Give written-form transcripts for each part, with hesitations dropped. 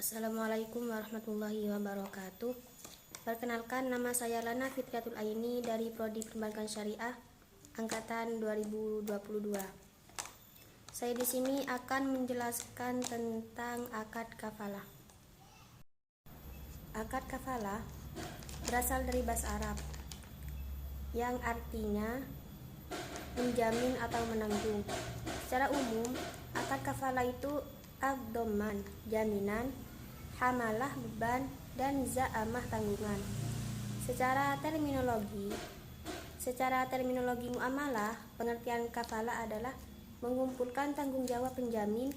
Assalamualaikum warahmatullahi wabarakatuh. Perkenalkan, nama saya Lana Fitriatul Aini dari Prodi Perbankan Syariah angkatan 2022. Saya di sini akan menjelaskan tentang akad kafalah. Akad kafalah berasal dari bahasa Arab yang artinya menjamin atau menanggung. Secara umum, akad kafalah itu ad-dhamman, jaminan, hamalah, beban, dan za'amah, tanggungan. Secara terminologi muamalah, pengertian kafalah adalah mengumpulkan tanggung jawab penjamin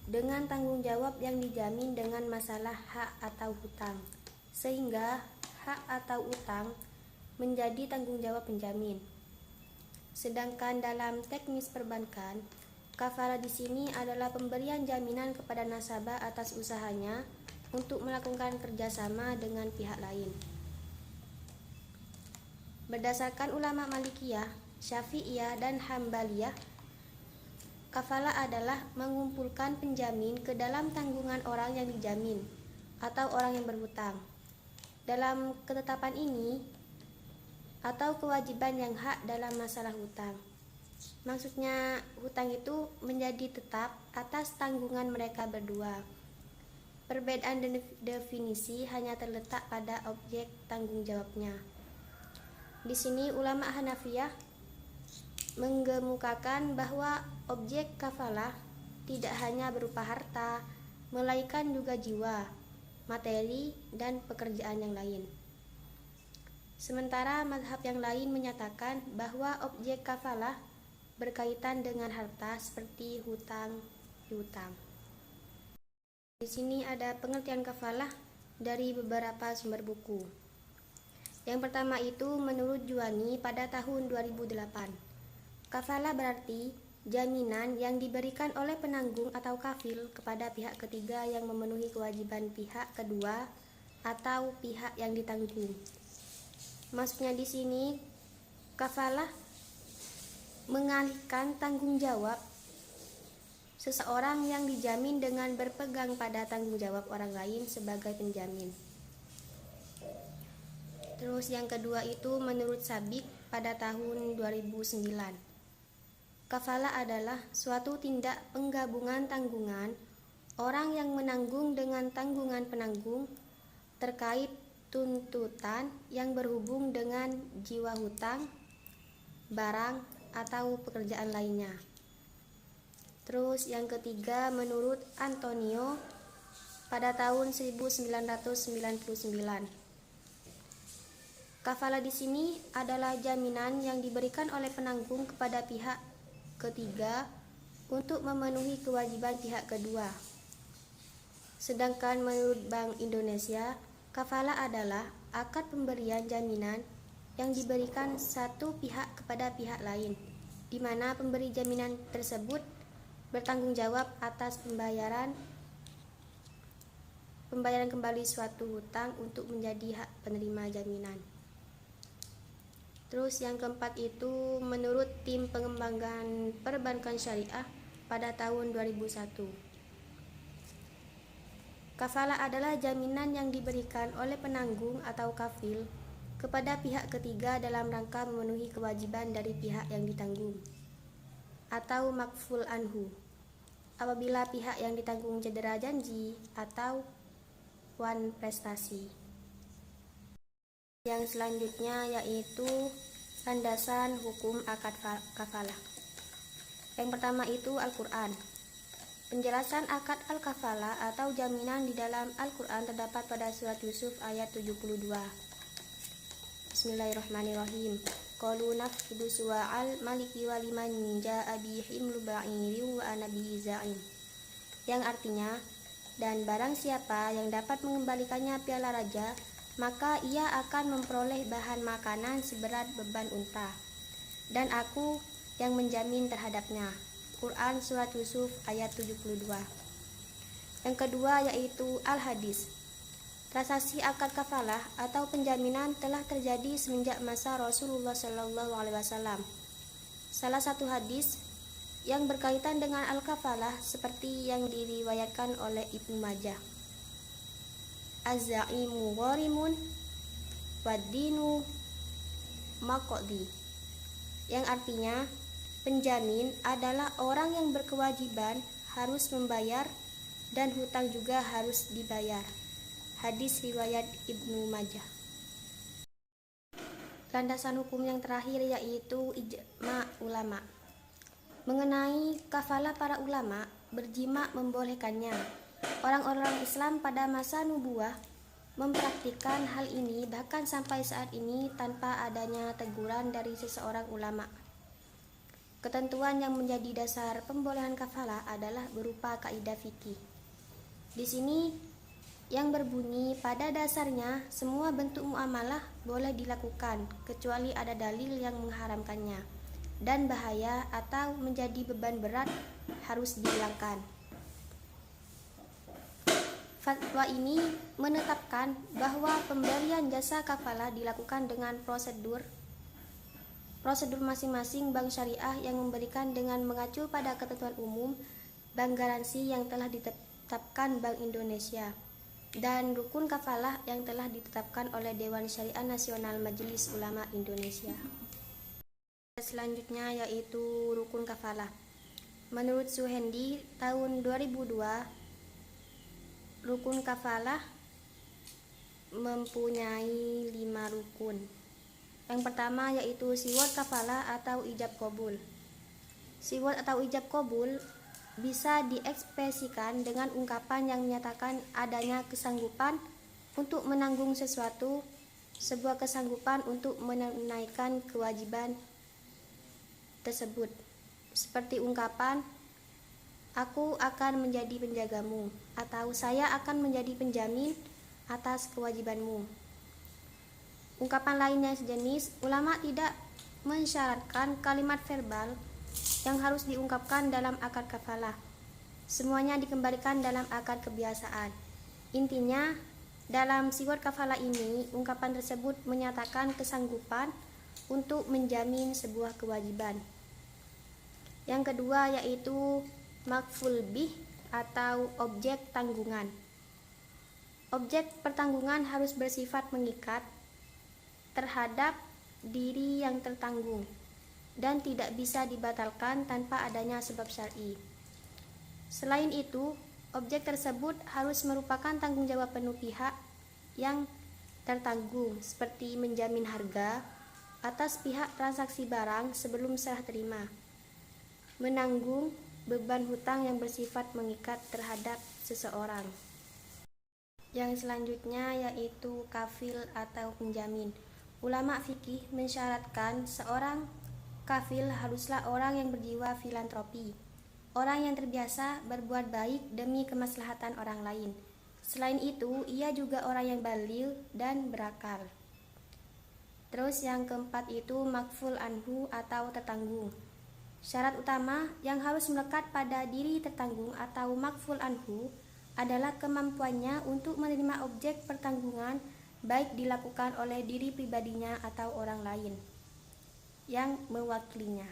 dengan tanggung jawab yang dijamin dengan masalah hak atau hutang, sehingga hak atau utang menjadi tanggung jawab penjamin. Sedangkan dalam teknis perbankan, kafalah di sini adalah pemberian jaminan kepada nasabah atas usahanya untuk melakukan kerjasama dengan pihak lain. Berdasarkan ulama Malikiyah, Syafi'iyah, dan Hambaliyah, kafalah adalah mengumpulkan penjamin ke dalam tanggungan orang yang dijamin atau orang yang berhutang. Dalam ketetapan ini atau kewajiban yang hak dalam masalah hutang. Maksudnya, hutang itu menjadi tetap atas tanggungan mereka berdua. Perbedaan definisi hanya terletak pada objek tanggung jawabnya. Di sini ulama Hanafiyah menggemukakan bahwa objek kafalah tidak hanya berupa harta, melainkan juga jiwa, materi, dan pekerjaan yang lain. Sementara mazhab yang lain menyatakan bahwa objek kafalah berkaitan dengan harta seperti hutang piutang. Di sini ada pengertian kafalah dari beberapa sumber buku. Yang pertama itu menurut Juwani pada tahun 2008. Kafalah berarti jaminan yang diberikan oleh penanggung atau kafil kepada pihak ketiga yang memenuhi kewajiban pihak kedua atau pihak yang ditanggung. Maksudnya di sini kafalah mengalihkan tanggung jawab seseorang yang dijamin dengan berpegang pada tanggung jawab orang lain sebagai penjamin. Terus yang kedua itu menurut Sabik pada tahun 2009. Kafalah adalah suatu tindak penggabungan tanggungan orang yang menanggung dengan tanggungan penanggung terkait tuntutan yang berhubung dengan jiwa hutang, barang, atau pekerjaan lainnya. Terus yang ketiga menurut Antonio pada tahun 1999. Kafalah di sini adalah jaminan yang diberikan oleh penanggung kepada pihak ketiga untuk memenuhi kewajiban pihak kedua. Sedangkan menurut Bank Indonesia, kafalah adalah akad pemberian jaminan yang diberikan satu pihak kepada pihak lain, di mana pemberi jaminan tersebut bertanggung jawab atas pembayaran kembali suatu hutang untuk menjadi hak penerima jaminan. Terus yang keempat itu menurut tim pengembangan perbankan syariah pada tahun 2001. Kafalah adalah jaminan yang diberikan oleh penanggung atau kafil kepada pihak ketiga dalam rangka memenuhi kewajiban dari pihak yang ditanggung atau makful anhu apabila pihak yang ditanggung cedera janji atau wan prestasi. Yang selanjutnya yaitu landasan hukum akad kafalah. Yang pertama itu Al-Quran. Penjelasan akad al-kafalah atau jaminan di dalam Al-Quran terdapat pada surat Yusuf ayat 72. Bismillahirrahmanirrahim. Qalu nafdu suwa'al maliki waliman ja'a bihimlu ba'irin wa ana bihi za'im. Yang artinya, dan barang siapa yang dapat mengembalikannya piala raja, maka ia akan memperoleh bahan makanan seberat beban unta, dan aku yang menjamin terhadapnya. Quran Surat Yusuf ayat 72. Yang kedua yaitu Al-Hadis. Transaksi akad kafalah atau penjaminan telah terjadi semenjak masa Rasulullah SAW. Salah satu hadis yang berkaitan dengan al-kafalah seperti yang diriwayatkan oleh Ibnu Majah. Az-za'imu gharimun wad-dinu maqdi, yang artinya penjamin adalah orang yang berkewajiban harus membayar dan hutang juga harus dibayar. Hadis riwayat Ibnu Majah. Landasan hukum yang terakhir yaitu ijma ulama. Mengenai kafalah, para ulama berjima membolehkannya. Orang-orang Islam pada masa nubuwah mempraktikkan hal ini bahkan sampai saat ini tanpa adanya teguran dari seseorang ulama. Ketentuan yang menjadi dasar pembolehan kafalah adalah berupa kaidah fikih. Di sini yang berbunyi pada dasarnya semua bentuk muamalah boleh dilakukan kecuali ada dalil yang mengharamkannya dan bahaya atau menjadi beban berat harus dihilangkan. Fatwa ini menetapkan bahwa pemberian jasa kafalah dilakukan dengan prosedur masing-masing bank syariah yang memberikan dengan mengacu pada ketentuan umum bank garansi yang telah ditetapkan Bank Indonesia dan rukun kafalah yang telah ditetapkan oleh Dewan Syariah Nasional Majelis Ulama Indonesia. Selanjutnya yaitu rukun kafalah. Menurut Suhendi tahun 2002, rukun kafalah mempunyai 5 rukun. Yang pertama yaitu siwat kafalah atau ijab qabul. Siwat atau ijab qabul bisa diekspresikan dengan ungkapan yang menyatakan adanya kesanggupan untuk menanggung sesuatu, sebuah kesanggupan untuk menunaikan kewajiban tersebut. Seperti ungkapan, aku akan menjadi penjagamu, atau saya akan menjadi penjamin atas kewajibanmu. Ungkapan lainnya sejenis, ulama tidak mensyaratkan kalimat verbal yang harus diungkapkan dalam akad kafalah. Semuanya dikembalikan dalam akad kebiasaan. Intinya, dalam siwat kafalah ini, ungkapan tersebut menyatakan kesanggupan untuk menjamin sebuah kewajiban. Yang kedua yaitu makful bih atau objek tanggungan. Objek pertanggungan harus bersifat mengikat terhadap diri yang tertanggung dan tidak bisa dibatalkan tanpa adanya sebab syar'i. Selain itu, objek tersebut harus merupakan tanggung jawab penuh pihak yang tertanggung, seperti menjamin harga atas pihak transaksi barang sebelum serah terima, menanggung beban hutang yang bersifat mengikat terhadap seseorang. Yang selanjutnya yaitu kafil atau penjamin. Ulama fikih mensyaratkan seorang kafil haruslah orang yang berjiwa filantropi, orang yang terbiasa berbuat baik demi kemaslahatan orang lain. Selain itu, ia juga orang yang baligh dan berakal. Terus yang keempat itu makful anhu atau tertanggung. Syarat utama yang harus melekat pada diri tertanggung atau makful anhu adalah kemampuannya untuk menerima objek pertanggungan, baik dilakukan oleh diri pribadinya atau orang lain yang mewakilinya.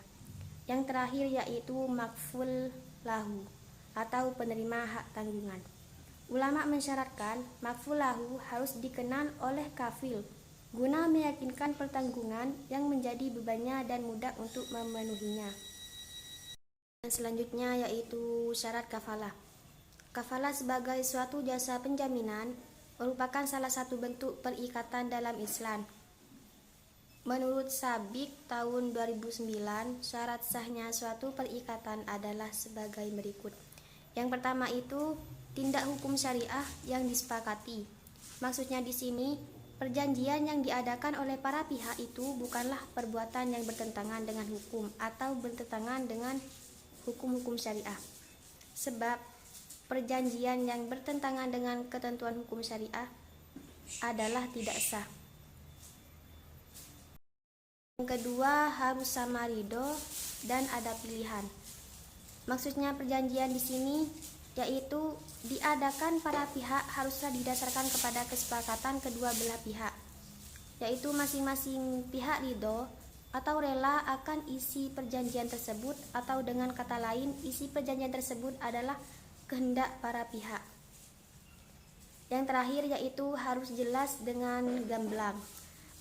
Yang terakhir yaitu makful lahu atau penerima hak tanggungan. Ulama mensyaratkan makful lahu harus dikenal oleh kafil guna meyakinkan pertanggungan yang menjadi bebannya dan mudah untuk memenuhinya. Dan selanjutnya yaitu syarat kafalah. Kafalah sebagai suatu jasa penjaminan merupakan salah satu bentuk perikatan dalam Islam. Menurut Sabik tahun 2009, syarat sahnya suatu perikatan adalah sebagai berikut. Yang pertama itu tindak hukum syariah yang disepakati. Maksudnya di sini, perjanjian yang diadakan oleh para pihak itu bukanlah perbuatan yang bertentangan dengan hukum atau bertentangan dengan hukum-hukum syariah. Sebab perjanjian yang bertentangan dengan ketentuan hukum syariah adalah tidak sah. Yang kedua, harus sama ridho dan ada pilihan. Maksudnya perjanjian di sini yaitu diadakan para pihak haruslah didasarkan kepada kesepakatan kedua belah pihak, yaitu masing-masing pihak ridho atau rela akan isi perjanjian tersebut, atau dengan kata lain, isi perjanjian tersebut adalah kehendak para pihak. Yang terakhir yaitu harus jelas dengan gamblang.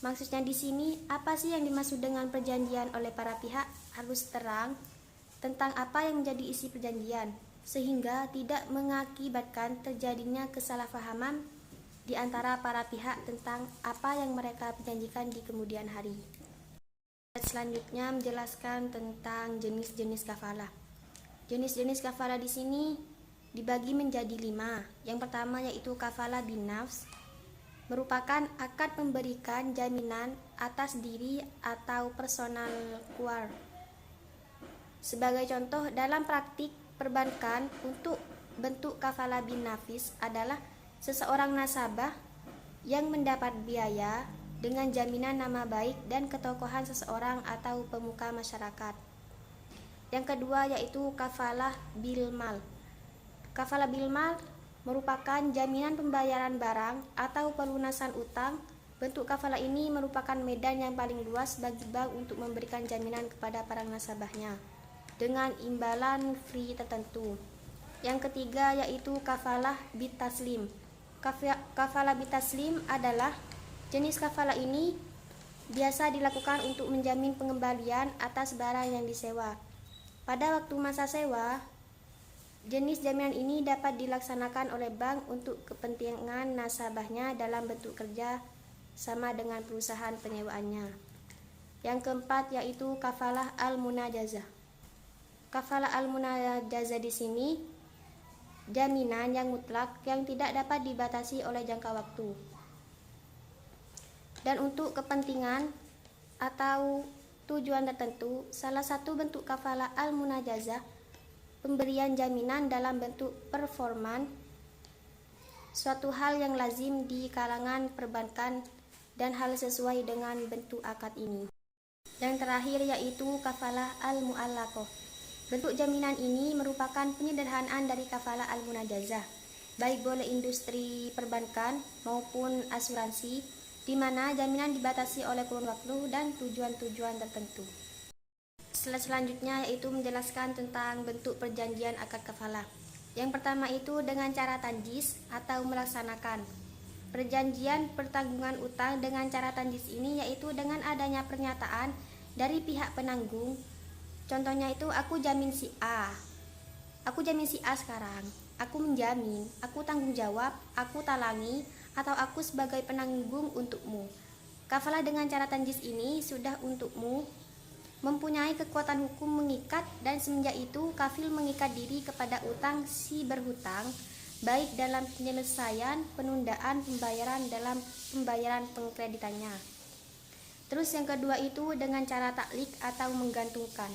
Maksudnya di sini, apa sih yang dimaksud dengan perjanjian oleh para pihak? Harus terang tentang apa yang menjadi isi perjanjian, sehingga tidak mengakibatkan terjadinya kesalahpahaman di antara para pihak tentang apa yang mereka perjanjikan di kemudian hari. Selanjutnya menjelaskan tentang jenis-jenis kafalah. Jenis-jenis kafalah di sini dibagi menjadi 5. Yang pertama yaitu kafalah bin nafs, merupakan akad memberikan jaminan atas diri atau personal kuar. Sebagai contoh, dalam praktik perbankan untuk bentuk kafalah bin nafis adalah seseorang nasabah yang mendapat biaya dengan jaminan nama baik dan ketokohan seseorang atau pemuka masyarakat. Yang kedua yaitu kafalah bil mal. Kafalah bil mal merupakan jaminan pembayaran barang atau pelunasan utang. Bentuk kafalah ini merupakan medan yang paling luas bagi bank untuk memberikan jaminan kepada para nasabahnya dengan imbalan free tertentu. Yang ketiga yaitu kafalah bitaslim. Kafalah bitaslim adalah jenis kafalah ini biasa dilakukan untuk menjamin pengembalian atas barang yang disewa. Pada waktu masa sewa, jenis jaminan ini dapat dilaksanakan oleh bank untuk kepentingan nasabahnya dalam bentuk kerja sama dengan perusahaan penyewaannya. Yang keempat yaitu kafalah al-munajazah. Kafalah al-munajazah di sini jaminan yang mutlak yang tidak dapat dibatasi oleh jangka waktu. Dan untuk kepentingan atau tujuan tertentu, salah satu bentuk kafalah al-munajazah pemberian jaminan dalam bentuk performan, suatu hal yang lazim di kalangan perbankan dan hal sesuai dengan bentuk akad ini. Yang terakhir yaitu kafalah al-mu'allaqah. Bentuk jaminan ini merupakan penyederhanaan dari kafalah al-munajazah, baik boleh industri perbankan maupun asuransi, di mana jaminan dibatasi oleh kurun waktu dan tujuan-tujuan tertentu. Selanjutnya yaitu menjelaskan tentang bentuk perjanjian akad kafalah. Yang pertama itu dengan cara tanjis atau melaksanakan. Perjanjian pertanggungan utang dengan cara tanjis ini yaitu dengan adanya pernyataan dari pihak penanggung. Contohnya itu aku jamin si A. Aku jamin si A sekarang. Aku menjamin, aku tanggung jawab, aku talangi, atau aku sebagai penanggung untukmu. Kafalah dengan cara tanjis ini sudah untukmu, mempunyai kekuatan hukum mengikat, dan semenjak itu kafil mengikat diri kepada utang si berhutang, baik dalam penyelesaian, penundaan pembayaran dalam pembayaran pengkreditannya. Terus yang kedua itu dengan cara taklik atau menggantungkan.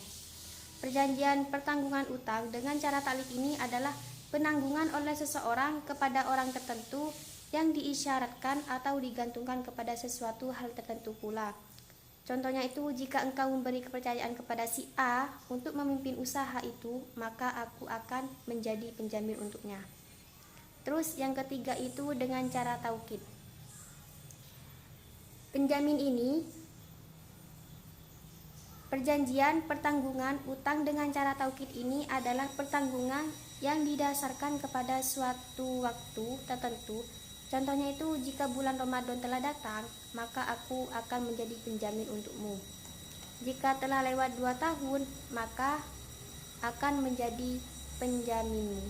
Perjanjian pertanggungan utang dengan cara taklik ini adalah penanggungan oleh seseorang kepada orang tertentu yang diisyaratkan atau digantungkan kepada sesuatu hal tertentu pula. Contohnya itu, jika engkau memberi kepercayaan kepada si A untuk memimpin usaha itu, maka aku akan menjadi penjamin untuknya. Terus yang ketiga itu dengan cara taukid. Penjamin ini perjanjian pertanggungan utang dengan cara taukid ini adalah pertanggungan yang didasarkan kepada suatu waktu tertentu. Contohnya itu, jika bulan Ramadan telah datang, maka aku akan menjadi penjamin untukmu. Jika telah lewat 2 tahun, maka akan menjadi penjaminmu.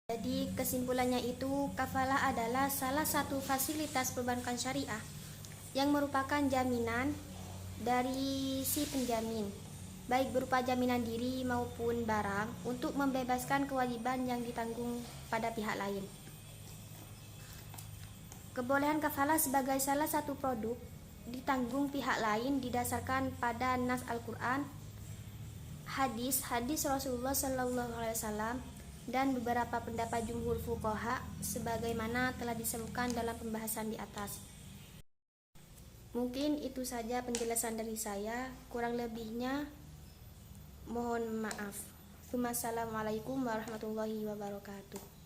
Jadi kesimpulannya itu, kafalah adalah salah satu fasilitas perbankan syariah yang merupakan jaminan dari si penjamin, baik berupa jaminan diri maupun barang, untuk membebaskan kewajiban yang ditanggung pada pihak lain. Kebolehan kafalah sebagai salah satu produk ditanggung pihak lain didasarkan pada nas Al-Quran, hadis Rasulullah SAW, dan beberapa pendapat jumhur fuqaha sebagaimana telah disebutkan dalam pembahasan di atas. Mungkin itu saja penjelasan dari saya, kurang lebihnya mohon maaf. Wassalamualaikum warahmatullahi wabarakatuh.